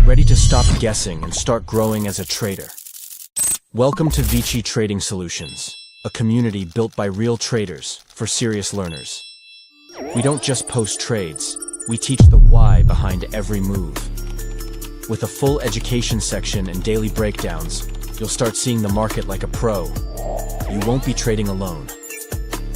Ready to stop guessing and start growing as a trader? Welcome to Vici Trading Solutions, a community built by real traders for serious learners. We don't just post trades, we teach the why behind every move. With a full education section and daily breakdowns, you'll start seeing the market like a pro. You won't be trading alone.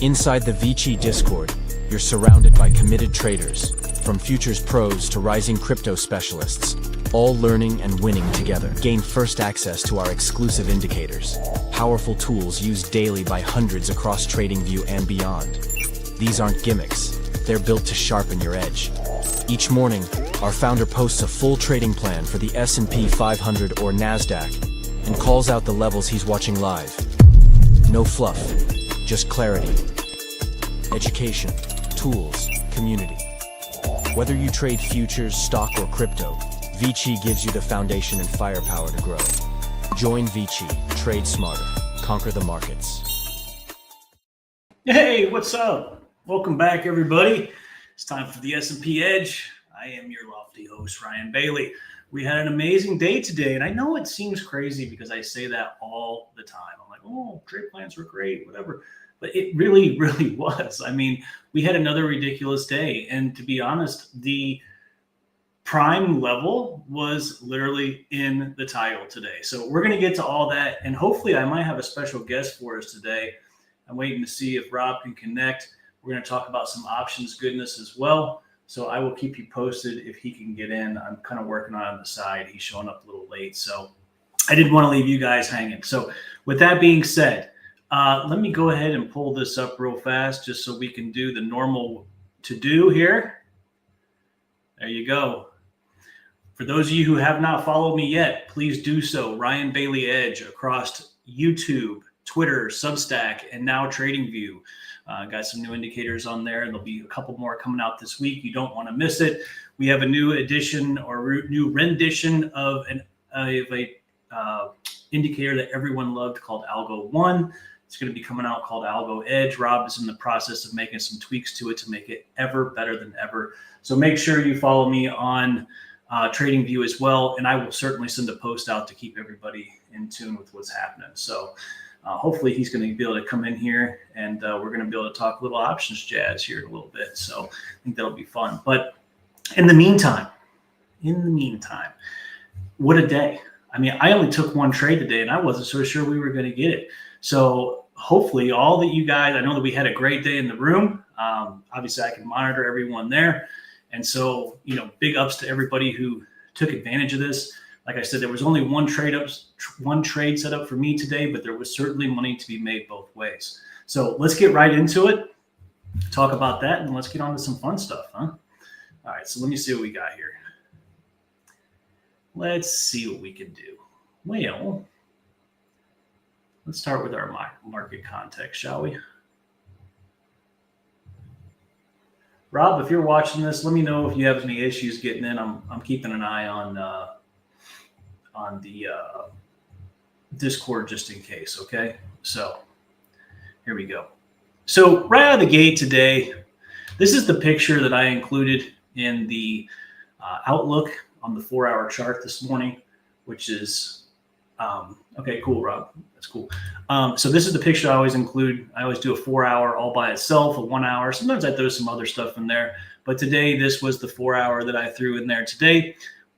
Inside the Vici Discord, you're surrounded by committed traders, from futures pros to rising crypto specialists, all learning and winning together. Gain first access to our exclusive indicators, powerful tools used daily by hundreds across TradingView and beyond. These aren't gimmicks, they're built to sharpen your edge. Each morning, our founder posts a full trading plan for the S&P 500 or NASDAQ and calls out the levels he's watching live. No fluff, just clarity. Education, tools, community. Whether you trade futures, stock, or crypto, Vici gives you the foundation and firepower to grow. Join Vici, trade smarter, conquer the markets. Hey, what's up? Welcome back, everybody. It's time for the S&P Edge. I am your lofty host, Ryan Bailey. We had an amazing day today, and I know it seems crazy because I say that all the time. I'm like, oh, trade plans were great, whatever. But it really, really was. I mean, we had another ridiculous day. And to be honest, the prime level was literally in the title today. So we're going to get to all that. And hopefully I might have a special guest for us today. I'm waiting to see if Rob can connect. We're going to talk about some options goodness as well. So I will keep you posted if he can get in. I'm kind of working on the side. He's showing up a little late. So I didn't want to leave you guys hanging. So with that being said, let me go ahead and pull this up real fast just so we can do the normal to-do here. There you go. For those of you who have not followed me yet, please do so. Ryan Bailey Edge across YouTube, Twitter, Substack, and now TradingView. Got some new indicators on there, and there'll be a couple more coming out this week. You don't want to miss it. We have a new edition or new rendition of an indicator that everyone loved called Algo 1. It's going to be coming out called Algo Edge. Rob is in the process of making some tweaks to it to make it ever better than ever. So make sure you follow me on TradingView as well, and I will certainly send a post out to keep everybody in tune with what's happening. So hopefully he's going to be able to come in here, and we're going to be able to talk a little options jazz here in a little bit. So I think that'll be fun. But in the meantime, what a day. I mean, I only took one trade today, and I wasn't so sure we were going to get it. So hopefully all that you guys, I know that we had a great day in the room. Obviously, I can monitor everyone there. And so, big ups to everybody who took advantage of this. Like I said, there was only one trade set up for me today, but there was certainly money to be made both ways. So let's get right into it, talk about that, and let's get on to some fun stuff, huh? All right, so let me see what we got here. Let's see what we can do. Well, let's start with our market context, shall we? Rob, if you're watching this, let me know if you have any issues getting in. I'm keeping an eye on the Discord just in case, okay? So here we go. So right out of the gate today, this is the picture that I included in the Outlook on the 4-hour chart this morning, which is, okay, cool, Rob. That's cool. So this is the picture I always include. I always do a 4-hour all by itself, a 1 hour. Sometimes I throw some other stuff in there. But today, this was the 4-hour that I threw in there today.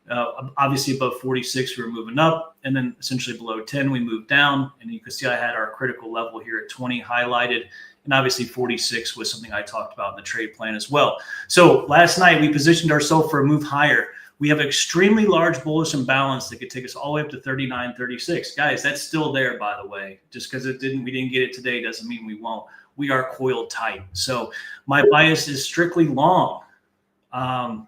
Obviously, above 46, we were moving up. And then essentially below 10, we moved down. And you can see I had our critical level here at 20 highlighted. And obviously 46 was something I talked about in the trade plan as well. So last night, we positioned ourselves for a move higher. We have extremely large bullish imbalance that could take us all the way up to 39.36. Guys, that's still there, by the way. Just because we didn't get it today doesn't mean we won't. We are coiled tight. So my bias is strictly long. So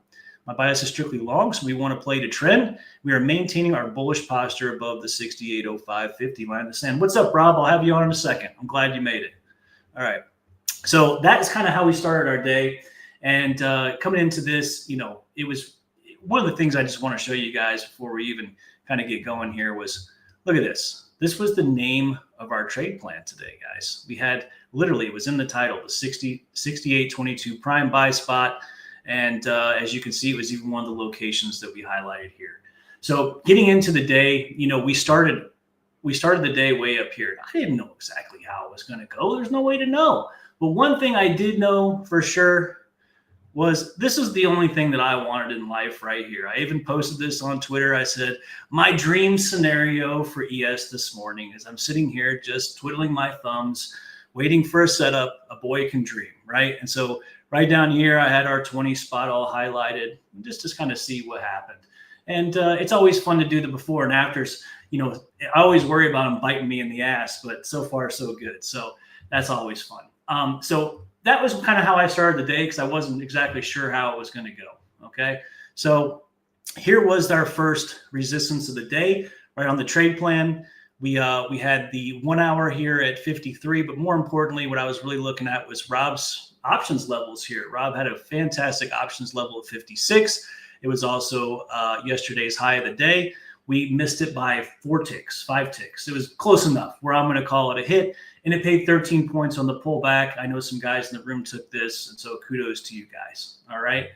we want to play to trend. We are maintaining our bullish posture above the 68.0550 line in the sand. What's up, Rob? I'll have you on in a second. I'm glad you made it. All right. So that is kind of how we started our day. And coming into this, it was one of the things I just want to show you guys before we even kind of get going here was, look at this. This was the name of our trade plan today, guys. We had literally, it was in the title, the 68.22 prime buy spot. And as you can see, it was even one of the locations that we highlighted here. So getting into the day, we started the day way up here. I didn't know exactly how it was going to go. There's no way to know. But one thing I did know for sure was this is the only thing that I wanted in life right here. I even posted this on Twitter. I said, my dream scenario for ES this morning is I'm sitting here just twiddling my thumbs, waiting for a setup. A boy can dream, right? And so right down here, I had our 20 spot all highlighted just to kind of see what happened. And it's always fun to do the before and afters. I always worry about them biting me in the ass, but so far so good. So that's always fun. So that was kind of how I started the day because I wasn't exactly sure how it was going to go. Okay. So here was our first resistance of the day, right on the trade plan. We had the 1 hour here at 53, but more importantly, what I was really looking at was Rob's options levels here. Rob had a fantastic options level of 56. It was also yesterday's high of the day. We missed it by 5 ticks. It was close enough where I'm going to call it a hit. And it paid 13 points on the pullback. I know some guys in the room took this, and so kudos to you guys. All right.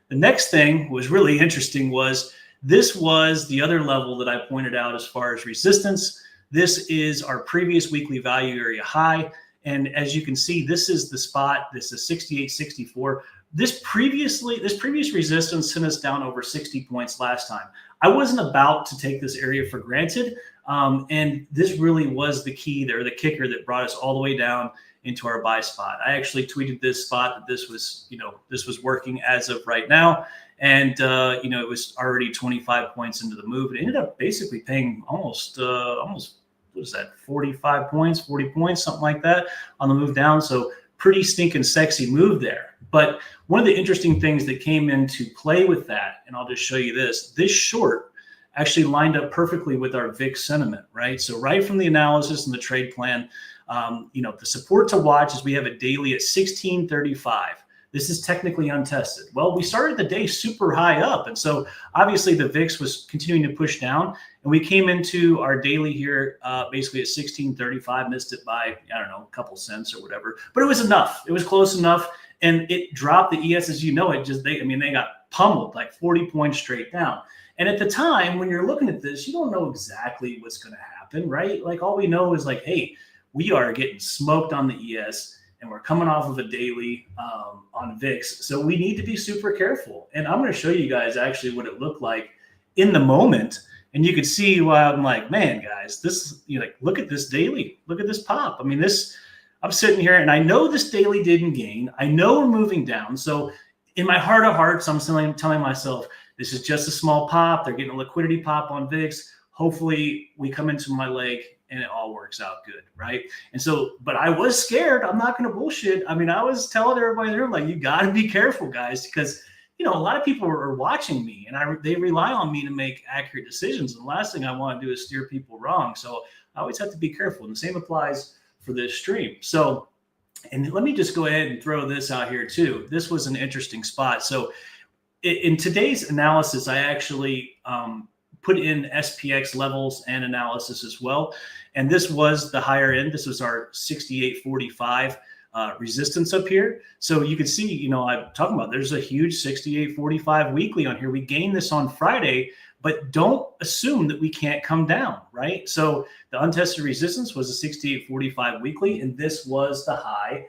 The next thing was really interesting was this was the other level that I pointed out as far as resistance. This is our previous weekly value area high. And as you can see, this is the spot. This is 68.64. This previous resistance sent us down over 60 points last time. I wasn't about to take this area for granted. And this really was the key there, the kicker that brought us all the way down into our buy spot. I actually tweeted this spot that this was working as of right now. And, it was already 25 points into the move. It ended up basically paying almost, what is that? 45 points, 40 points, something like that on the move down. So pretty stinking sexy move there. But one of the interesting things that came into play with that, and I'll just show you this short actually lined up perfectly with our VIX sentiment, right? So right from the analysis and the trade plan, the support to watch is we have a daily at 1635. This is technically untested. Well, we started the day super high up. And so obviously the VIX was continuing to push down. And we came into our daily here basically at 1635, missed it by, a couple cents or whatever. But it was enough. It was close enough. And it dropped the ES, as you know, they got pummeled like 40 points straight down. And at the time, when you're looking at this, you don't know exactly what's going to happen, right? Like all we know is like, hey, we are getting smoked on the ES and we're coming off of a daily on VIX. So we need to be super careful. And I'm going to show you guys actually what it looked like in the moment. And you could see why I'm like, man, guys, look at this daily. Look at this pop. I mean, I'm sitting here and I know this daily didn't gain. I know we're moving down. So in my heart of hearts, I'm telling myself, This is just a small pop. They're getting a liquidity pop on VIX. Hopefully we come into my leg and it all works out good, right? And so, but I was scared. I'm not going to bullshit. I mean, I was telling everybody in the room, like, you got to be careful, guys, because, you know, a lot of people are watching me and they rely on me to make accurate decisions. And the last thing I want to do is steer people wrong. So I always have to be careful. And the same applies for this stream. So, and let me just go ahead and throw this out here too. This was an interesting spot. So in today's analysis, I actually put in SPX levels and analysis as well. And this was the higher end. This was our 68.45 resistance up here. So you can see, you know, I'm talking about there's a huge 68.45 weekly on here. We gained this on Friday, but don't assume that we can't come down, right? So the untested resistance was a 68.45 weekly, and this was the high.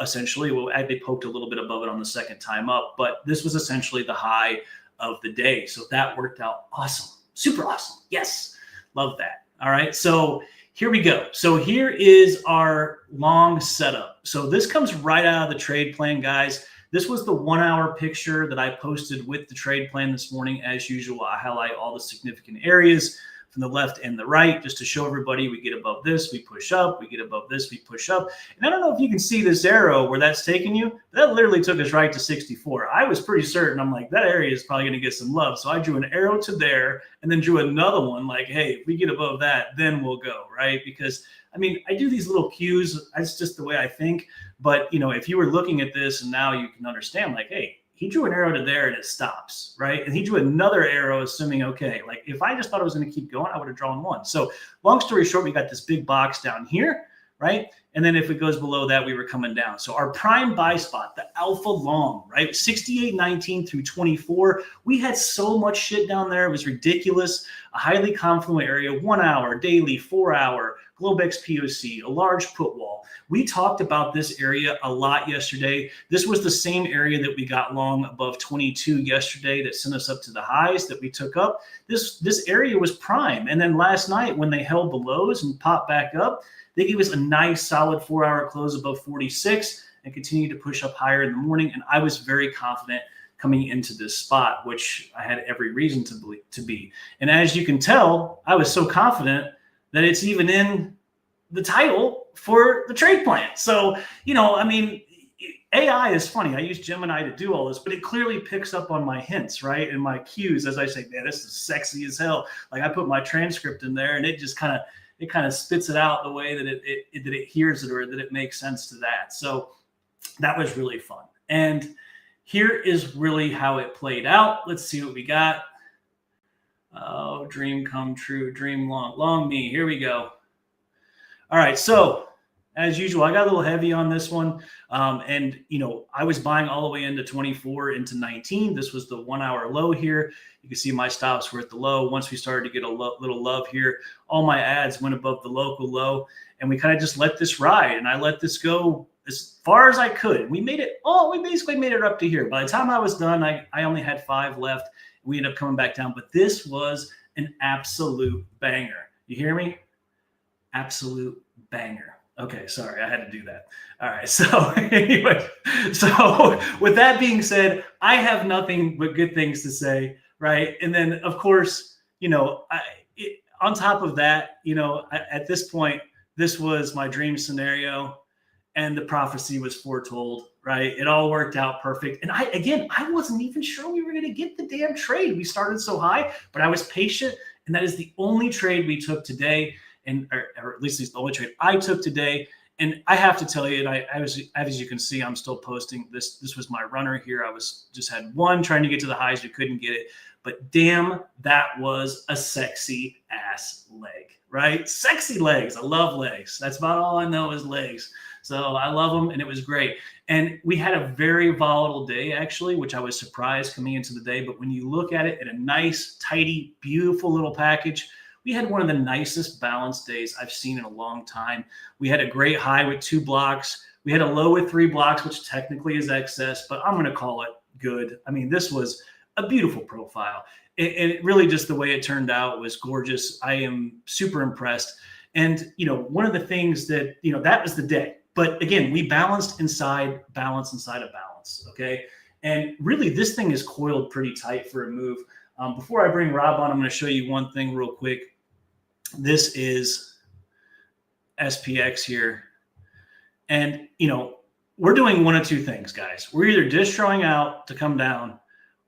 Essentially, well, they poked a little bit above it on the second time up, but this was essentially the high of the day. So that worked out awesome. Super awesome. Yes. Love that. All right. So here we go. So here is our long setup. So this comes right out of the trade plan, guys. This was the 1 hour picture that I posted with the trade plan this morning. As usual, I highlight all the significant areas from the left and the right, just to show everybody we get above this, we push up, we get above this, we push up. And I don't know if you can see this arrow where that's taking you. That literally took us right to 64. I was pretty certain, I'm like, that area is probably going to get some love. So I drew an arrow to there and then drew another one like, hey, if we get above that, then we'll go, right? Because I mean, I do these little cues. That's just the way I think. But, you know, if you were looking at this and now you can understand, like, hey, he drew an arrow to there and it stops, right? And he drew another arrow assuming, okay, like if I just thought it was going to keep going, I would have drawn one. So long story short, we got this big box down here, right? And then if it goes below that, we were coming down. So our prime buy spot, the alpha long, right? 68.19 through 24. We had so much shit down there. It was ridiculous. A highly confluent area, 1 hour, daily, 4 hour, Globex POC, a large put wall. We talked about this area a lot yesterday. This was the same area that we got long above 22 yesterday that sent us up to the highs that we took up. This area was prime. And then last night when they held the lows and popped back up, they gave us a nice solid 4 hour close above 46 and continued to push up higher in the morning. And I was very confident coming into this spot, which I had every reason to be. And as you can tell, I was so confident that it's even in the title for the trade plan. So, you know, I mean, AI is funny. I use Gemini to do all this, but it clearly picks up on my hints, right? And my cues as I say, man, this is sexy as hell. Like I put my transcript in there and it just kind of spits it out the way that it hears it or that it makes sense to that. So that was really fun. And here is really how it played out. Let's see what we got. Oh, dream come true, dream long me. Here we go. All right, so as usual, I got a little heavy on this one. And, you know, I was buying all the way into 24 into 19. This was the 1 hour low here. You can see my stops were at the low. Once we started to get a little love here, all my ads went above the local low. And we kind of just let this ride. And I let this go as far as I could. We basically made it up to here. By the time I was done, I only had 5 left. We ended up coming back down. But this was an absolute banger. You hear me? Absolute banger. Okay, sorry, I had to do that. All right, so anyway, so with that being said, I have nothing but good things to say, right? And then, of course, you know, on top of that, you know, at this point, this was my dream scenario, and the prophecy was foretold, right? It all worked out perfect. And I wasn't even sure we were going to get the damn trade. We started so high, but I was patient, and that is the only trade we took today. Or at least it's the only trade I took today. And I have to tell you, and I was, as you can see, I'm still posting this. This was my runner here. I was just had one trying to get to the highs. We couldn't get it. But damn, that was a sexy ass leg, right? Sexy legs. I love legs. That's about all I know is legs. So I love them, and it was great. And we had a very volatile day, actually, which I was surprised coming into the day. But when you look at it in a nice, tidy, beautiful little package, we had one of the nicest balanced days I've seen in a long time. We had a great high with 2 blocks. We had a low with 3 blocks, which technically is excess, but I'm going to call it good. I mean, this was a beautiful profile. And it really just the way it turned out was gorgeous. I am super impressed. And, you know, one of the things that, you know, that was the day. But again, we balanced inside of balance. Okay. And really, this thing is coiled pretty tight for a move. Before I bring Rob on, I'm going to show you one thing real quick. This is SPX here. And, we're doing one of two things, guys. We're either destroying out to come down,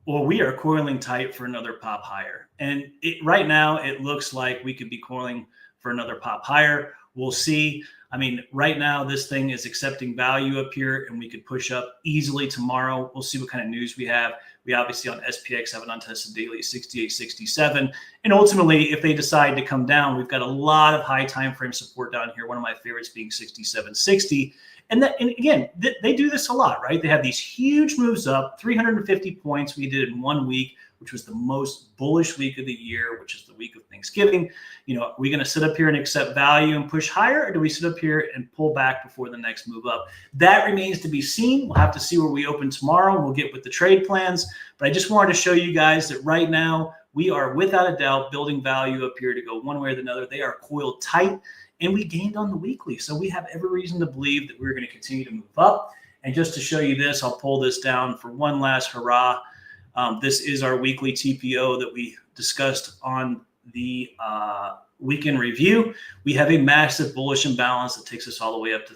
or we are coiling tight for another pop higher. And right now, it looks like we could be coiling for another pop higher. We'll see. I mean, right now, this thing is accepting value up here, and we could push up easily tomorrow. We'll see what kind of news we have. We obviously on SPX have an untested daily at 68.67. And ultimately, if they decide to come down, we've got a lot of high time frame support down here. One of my favorites being 67.60. And again, they do this a lot, right? They have these huge moves up, 350 points we did in 1 week, which was the most bullish week of the year, which is the week of Thanksgiving. Are we going to sit up here and accept value and push higher, or do we sit up here and pull back before the next move up? That remains to be seen. We'll have to see where we open tomorrow, and we'll get with the trade plans. But I just wanted to show you guys that right now we are without a doubt building value up here to go one way or another. They are coiled tight. And we gained on the weekly. So we have every reason to believe that we're going to continue to move up. And just to show you this, I'll pull this down for one last hurrah. This is our weekly TPO that we discussed on the weekend review. We have a massive bullish imbalance that takes us all the way up to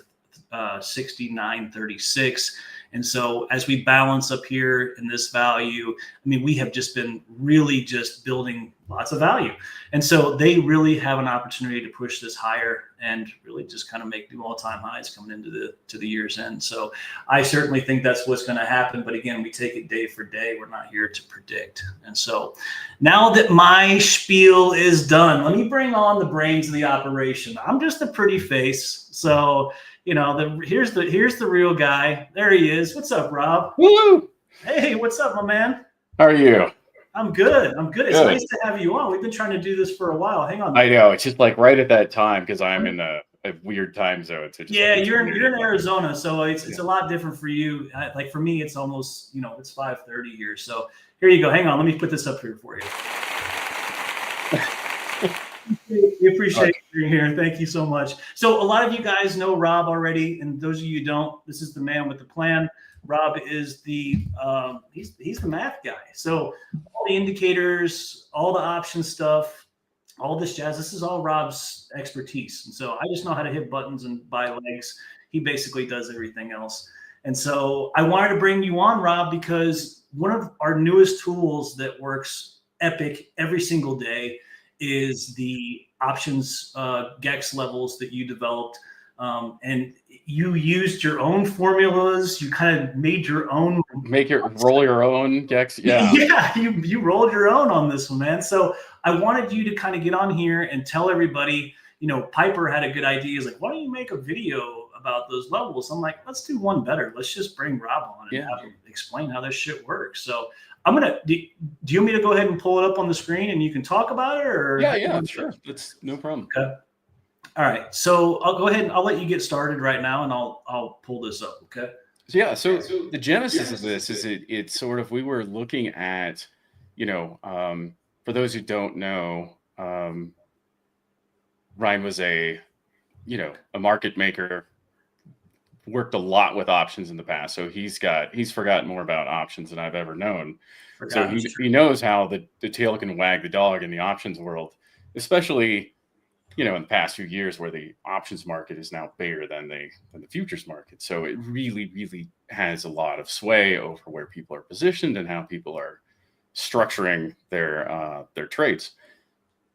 69.36. And so as we balance up here in this value, I mean, we have just been really just building lots of value. And so they really have an opportunity to push this higher and really just kind of make new all-time highs coming into the year's end. So I certainly think that's what's going to happen. But again, we take it day for day. We're not here to predict. And so now that my spiel is done, let me bring on the brains of the operation. I'm just a pretty face. So here's the real guy. There he is. What's up, Rob? Woo! Hey, what's up, my man? How are you? I'm good. It's nice to have you on. We've been trying to do this for a while. Hang on. I know. It's just like right at that time because I'm in a weird time zone. So you're in Arizona, so it's a lot different for you. Like for me, it's almost it's 5:30 here. So here you go. Hang on. Let me put this up here for you. We appreciate you being here. Thank you so much. So a lot of you guys know Rob already, and those of you who don't, this is the man with the plan. Rob is the he's the math guy. So all the indicators, all the option stuff, all this jazz, this is all Rob's expertise. And so I just know how to hit buttons and buy legs. He basically does everything else. And so I wanted to bring you on, Rob, because one of our newest tools that works epic every single day is the options GEX levels that you developed. And you used your own formulas. You kind of made your own. Roll your own GEX. Yeah. Yeah, you rolled your own on this one, man. So I wanted you to kind of get on here and tell everybody, Piper had a good idea. He's like, why don't you make a video about those levels? I'm like, let's do one better. Let's just bring Rob on and have him explain how this shit works. So do you want me to go ahead and pull it up on the screen and you can talk about it? Or Yeah, sure. That's no problem. Okay. All right. So I'll go ahead and I'll let you get started right now and I'll pull this up. Okay. So the genesis of this is it's sort of, we were looking at, for those who don't know, Ryan was a market maker, worked a lot with options in the past. So he's forgotten more about options than I've ever known. So he knows how the tail can wag the dog in the options world, especially, in the past few years where the options market is now bigger than the futures market. So it really, really has a lot of sway over where people are positioned and how people are structuring their trades.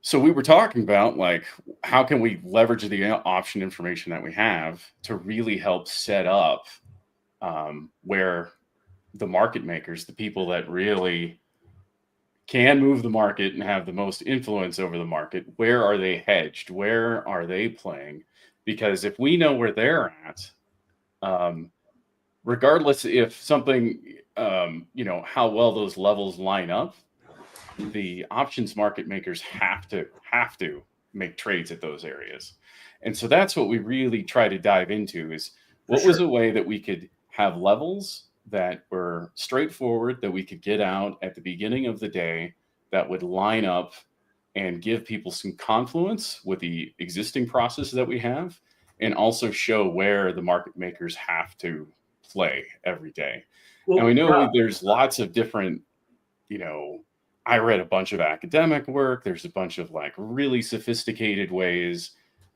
So we were talking about, like, how can we leverage the option information that we have to really help set up where the market makers, the people that really can move the market and have the most influence over the market, where are they hedged? Where are they playing? Because if we know where they're at, regardless if something, how well those levels line up, the options market makers have to make trades at those areas. And so that's what we really try to dive into, is what was a way that we could have levels that were straightforward, that we could get out at the beginning of the day, that would line up and give people some confluence with the existing process that we have, and also show where the market makers have to play every day. And we Well, know Rob, there's lots of different, I read a bunch of academic work. There's a bunch of like really sophisticated ways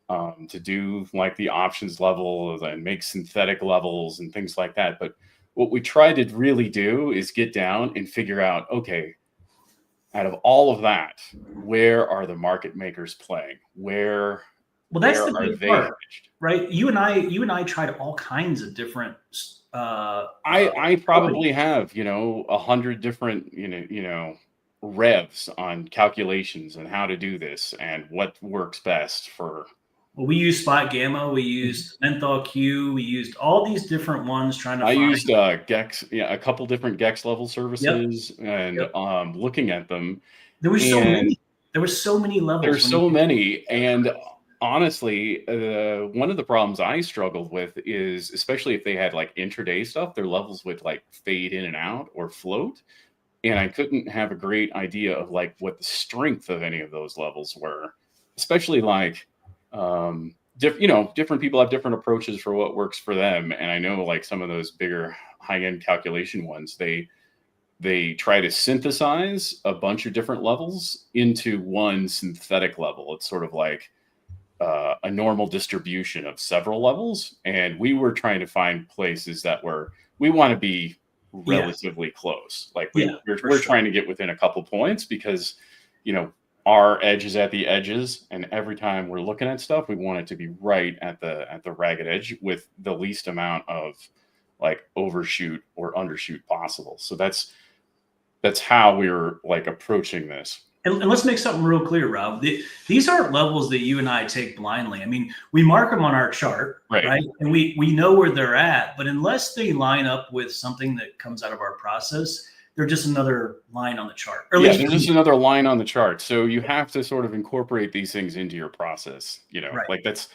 to do like the options level and make synthetic levels and things like that. But what we try to really do is get down and figure out, okay, out of all of that, where are the market makers playing? Where that's the are big they part, hedged? right? You and I tried all kinds of different. I probably have 100 different revs on calculations and how to do this and what works best for. Well, we used Spot Gamma, we used Menthol Q, we used all these different ones trying to I find. used Gex, a couple different Gex level Yep. services, and Yep. looking at them. There were so And many. There were so many levels. there's so many, and honestly, one of the problems I struggled with is, especially if they had like intraday stuff, their levels would like fade in and out or float, and I couldn't have a great idea of like what the strength of any of those levels were, especially like different people have different approaches for what works for them. And I know like some of those bigger high-end calculation ones, they try to synthesize a bunch of different levels into one synthetic level. It's sort of like a normal distribution of several levels. And we were trying to find places that we want to be relatively close. Like we're trying to get within a couple points because, our edge is at the edges, and every time we're looking at stuff, we want it to be right at the ragged edge with the least amount of like overshoot or undershoot possible. So that's how we were like approaching this. And let's make something real clear, Rob. These aren't levels that you and I take blindly. I mean, we mark them on our chart, right? And we know where they're at, but unless they line up with something that comes out of our process, they're just another line on the chart. Or they're just another line on the chart. So you have to sort of incorporate these things into your process. Like that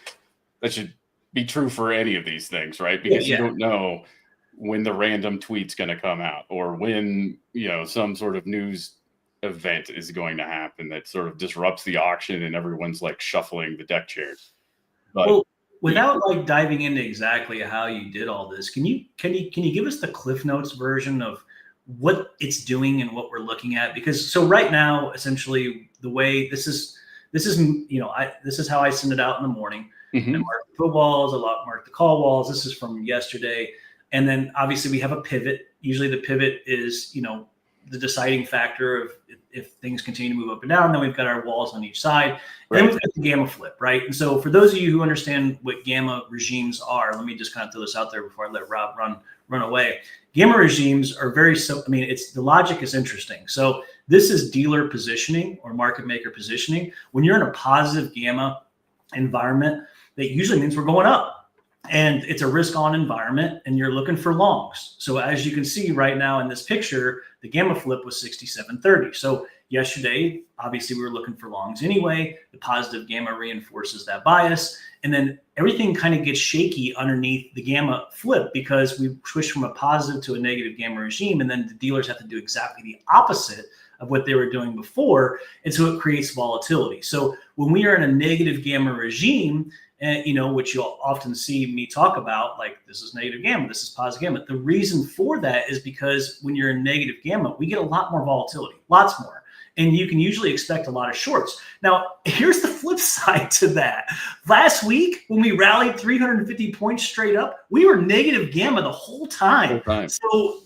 should be true for any of these things, right? Because you don't know when the random tweet's going to come out, or when some sort of news event is going to happen that sort of disrupts the auction and everyone's like shuffling the deck chairs. But without like diving into exactly how you did all this, can you give us the Cliff Notes version of what it's doing and what we're looking at? Because so right now, essentially, the way this is how I send it out in the morning. Mm-hmm. I mark the put walls, I mark the call walls. This is from yesterday, and then obviously we have a pivot. Usually, the pivot is the deciding factor of if things continue to move up and down. Then we've got our walls on each side. Then we've got the gamma flip, right? And so for those of you who understand what gamma regimes are, let me just kind of throw this out there before I let Rob run away. Gamma regimes are the logic is interesting. So this is dealer positioning or market maker positioning. When you're in a positive gamma environment, that usually means we're going up. And it's a risk-on environment, and you're looking for longs. So as you can see right now in this picture, the gamma flip was 67.30. So yesterday, obviously, we were looking for longs anyway. The positive gamma reinforces that bias. And then everything kind of gets shaky underneath the gamma flip because we switched from a positive to a negative gamma regime. And then the dealers have to do exactly the opposite of what they were doing before. And so it creates volatility. So when we are in a negative gamma regime, which you'll often see me talk about, like this is negative gamma, this is positive gamma. The reason for that is because when you're in negative gamma, we get a lot more volatility, lots more. And you can usually expect a lot of shorts. Now, here's the flip side to that. Last week, when we rallied 350 points straight up, we were negative gamma the whole time. So,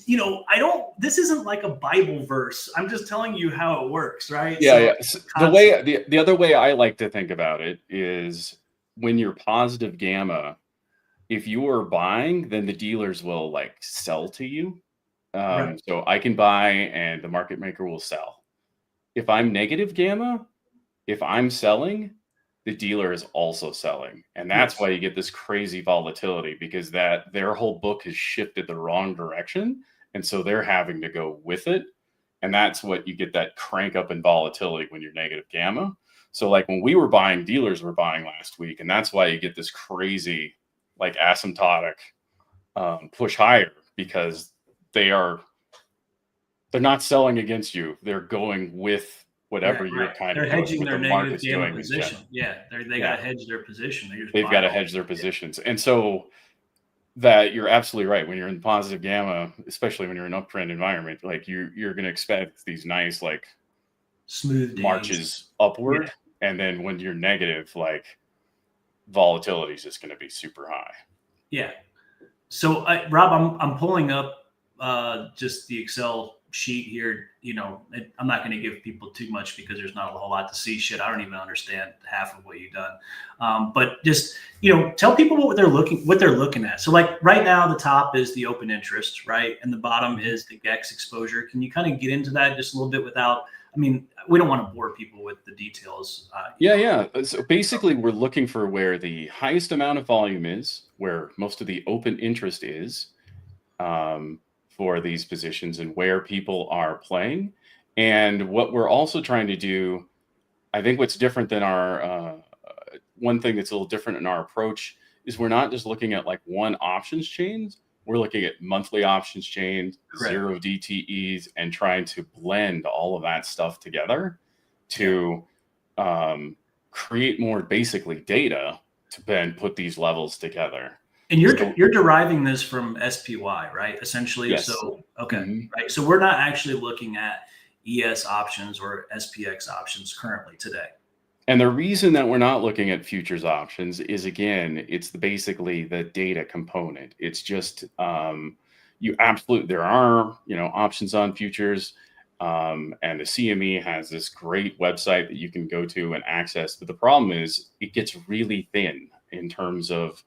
this isn't like a Bible verse. I'm just telling you how it works, right? So the other way I like to think about it is, when you're positive gamma, if you are buying, then the dealers will like sell to you. So I can buy and the market maker will sell. If I'm negative gamma, if I'm selling, the dealer is also selling. And that's why you get this crazy volatility, because their whole book has shifted the wrong direction. And so they're having to go with it. And that's what you get, that crank up in volatility when you're negative gamma. So like when we were buying, dealers were buying last week, and that's why you get this crazy, like asymptotic push higher, because they're not selling against you. They're going with whatever you're kind they're of hedging their the negative gamma doing position. They got to hedge their position. They've got to hedge their positions. And so that you're absolutely right. When you're in positive gamma, especially when you're in uptrend environment, like you're going to expect these nice like smooth marches days. upward, and then when you're negative, like volatility is just going to be super high. Yeah. So, Rob, I'm pulling up just the Excel sheet here. I'm not going to give people too much because there's not a whole lot to see. Shit, I don't even understand half of what you've done. But just tell people what they're looking at. So, like right now, the top is the open interest, right, and the bottom is the GEX exposure. Can you kind of get into that just a little bit without? I mean, we don't want to bore people with the details. Yeah. So basically, we're looking for where the highest amount of volume is, where most of the open interest is for these positions, and where people are playing. And what we're also trying to do, I think what's different than our one thing that's a little different in our approach is we're not just looking at like one options chains. We're looking at monthly options chains, Correct. 0 DTEs, and trying to blend all of that stuff together to create more basically data to then put these levels together. And you're deriving this from SPY, right? Essentially. Yes. So, okay. Right. So we're not actually looking at ES options or SPX options currently today. And the reason that we're not looking at futures options is, again, it's basically the data component. It's just there are options on futures, and the CME has this great website that you can go to and access. But the problem is it gets really thin in terms of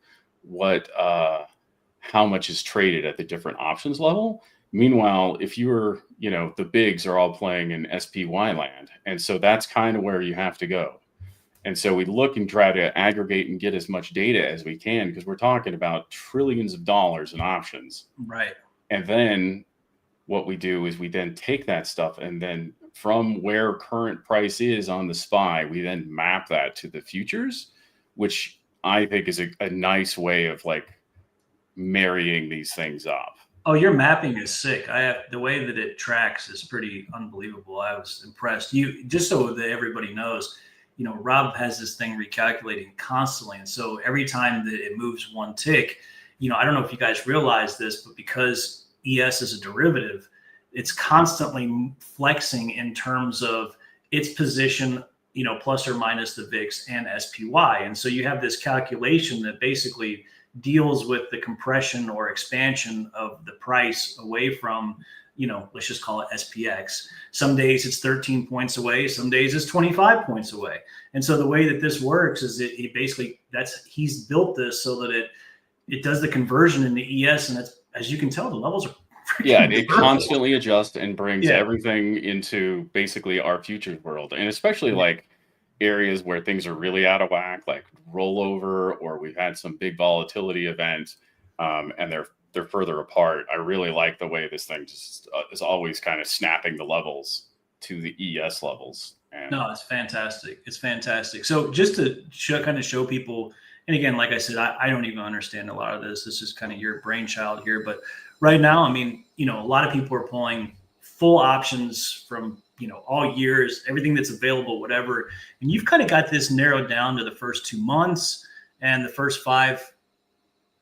how much is traded at the different options level. Meanwhile, if you're, the bigs are all playing in SPY land. And so that's kind of where you have to go. And so we look and try to aggregate and get as much data as we can, because we're talking about trillions of dollars in options. Right. And then what we do is we then take that stuff, and then from where current price is on the SPY, we then map that to the futures, which I think is a nice way of like marrying these things up. Oh, your mapping is sick. The way that it tracks is pretty unbelievable. I was impressed. Just so that everybody knows, Rob has this thing recalculating constantly. And so every time that it moves one tick, I don't know if you guys realize this, but because ES is a derivative, it's constantly flexing in terms of its position, plus or minus the VIX and SPY. And so you have this calculation that basically deals with the compression or expansion of the price away from, let's just call it SPX. Some days it's 13 points away. Some days it's 25 points away. And so the way that this works is that he's built this so that it does the conversion in the ES. And it's, as you can tell, the levels are it constantly adjusts and brings everything into basically our futures world. And especially like areas where things are really out of whack, like rollover, or we've had some big volatility event, and they're further apart. I really like the way this thing just is always kind of snapping the levels to the ES levels. No, it's fantastic. It's fantastic. So just to show people, and again, like I said, I don't even understand a lot of this. This is kind of your brainchild here. But right now, I mean, a lot of people are pulling full options from, all years, everything that's available, whatever. And you've kind of got this narrowed down to the first 2 months and the first 5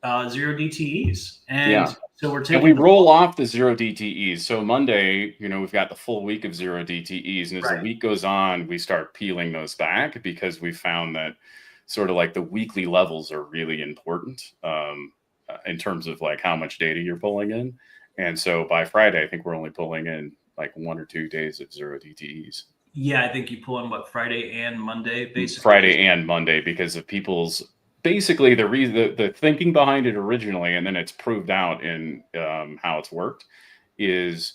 0 DTEs. And so we roll off the 0 DTEs. So Monday, we've got the full week of 0 DTEs. And as the week goes on, we start peeling those back, because we found that sort of like the weekly levels are really important in terms of like how much data you're pulling in. And so by Friday, I think we're only pulling in like 1 or 2 days of 0 DTEs. Yeah, I think you pull in Friday and Monday, basically. Friday and Monday, because of people's basically the thinking behind it originally, and then it's proved out in how it's worked, is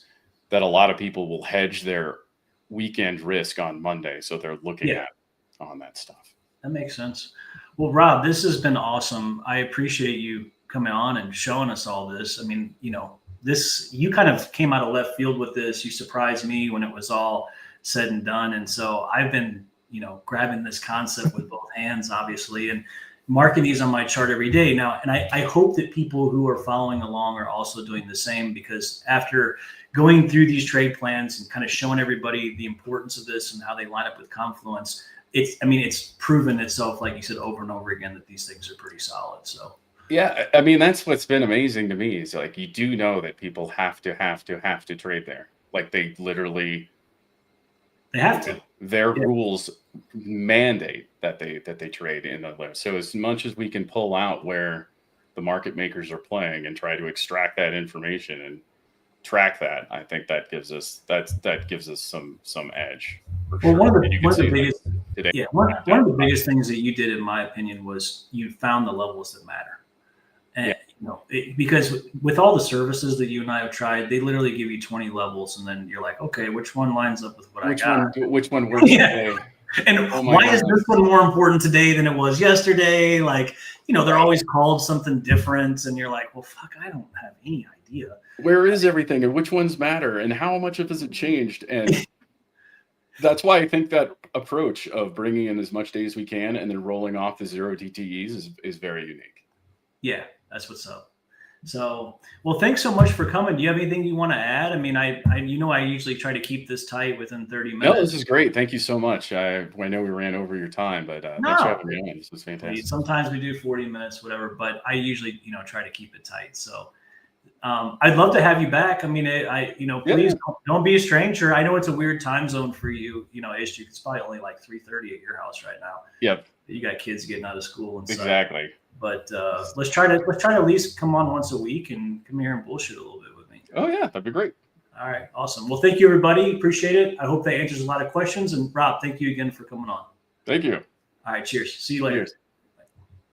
that a lot of people will hedge their weekend risk on Monday, so they're looking at on that stuff. That makes sense. Well, Rob, this has been awesome. I appreciate you coming on and showing us all this. I mean, you kind of came out of left field with this. You surprised me when it was all said and done. And so I've been, grabbing this concept with both hands, obviously, and marking these on my chart every day now. And I hope that people who are following along are also doing the same, because after going through these trade plans and kind of showing everybody the importance of this and how they line up with Confluence, it's proven itself, like you said, over and over again, that these things are pretty solid. So Yeah, I mean, that's what's been amazing to me is like you do know that people have to trade there. Like they literally They have to. their Yeah. rules mandate that they trade in the layer. So as much as we can pull out where the market makers are playing and try to extract that information and track that, I think that gives us some edge. For Well, sure. one of And you the can see that biggest, today. yeah, one of the biggest things that you did, in my opinion, was you found the levels that matter. And Yeah. because with all the services that you and I have tried, they literally give you 20 levels, and then you're like, okay, which one lines up with what I got? Which one works today? And Oh my why God. is this one more important today than it was yesterday? Like, they're always called something different, and you're like, well, fuck, I don't have any idea. Where is everything and which ones matter and how much of has it changed? And that's why I think that approach of bringing in as much data as we can and then rolling off the 0 DTEs is very unique. Yeah, that's what's up. So, well, thanks so much for coming. Do you have anything you want to add? I mean, I usually try to keep this tight within 30 minutes. No, this is great. Thank you so much. I know we ran over your time, but thanks for having me on. This was fantastic. Sometimes we do 40 minutes, whatever, but I usually, try to keep it tight. So, I'd love to have you back. I mean, please don't be a stranger. I know it's a weird time zone for you, it's probably only like 3:30 at your house right now. Yep. You got kids getting out of school and stuff. Exactly. But let's try to at least come on once a week and come here and bullshit a little bit with me. Oh yeah, that'd be great. All right, awesome. Well, thank you, everybody. Appreciate it. I hope that answers a lot of questions. And Rob, thank you again for coming on. Thank you. All right, cheers. See you later. Cheers.